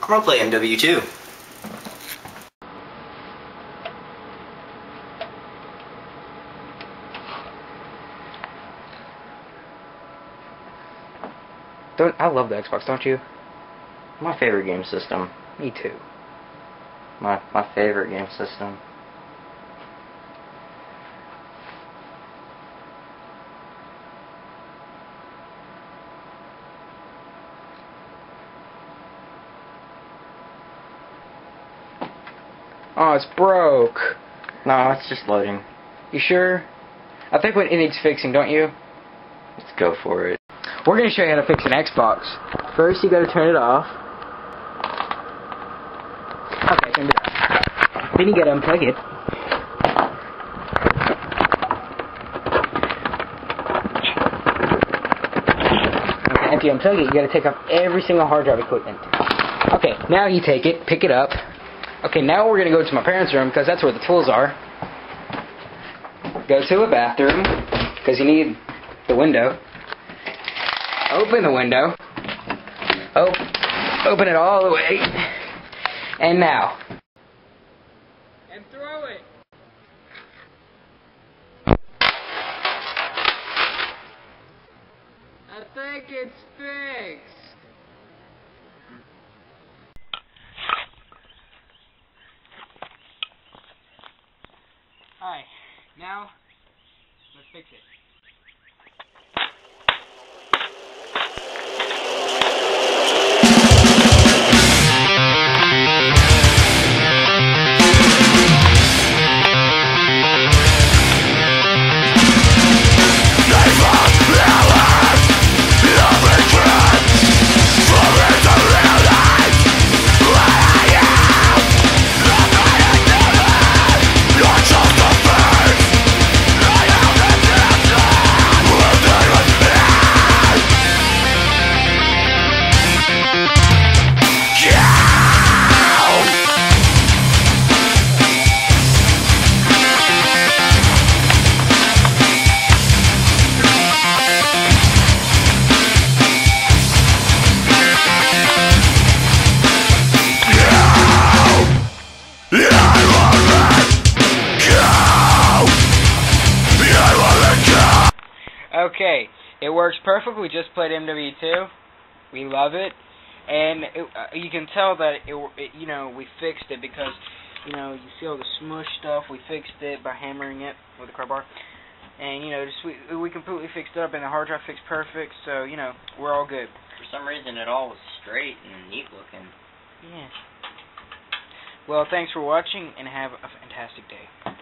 I'm gonna play MW2. I love the Xbox, don't you? My favorite game system. Me too. My favorite game system. Oh, it's broke. No, it's just loading. You sure? I think it needs fixing, don't you? Let's go for it. We're going to show you how to fix an Xbox. First, you got to turn it off. Okay, turn it off. Then you got to unplug it. Okay, after you unplug it, you got to take off every single hard drive equipment. Okay, now you take it, pick it up. Okay, now we're going to go to my parents' room because that's where the tools are. Go to the bathroom because you need the window. Open the window. Open it all the way. And now. And throw it. I think it's fixed. Alright, now let's fix it. Okay, it works perfect. We just played MW2. We love it, and you can tell that we fixed it because you see all the smush stuff. We fixed it by hammering it with a crowbar, and we completely fixed it up, and the hard drive fixed perfect. So we're all good. For some reason, it all was straight and neat looking. Yeah. Well, thanks for watching, and have a fantastic day.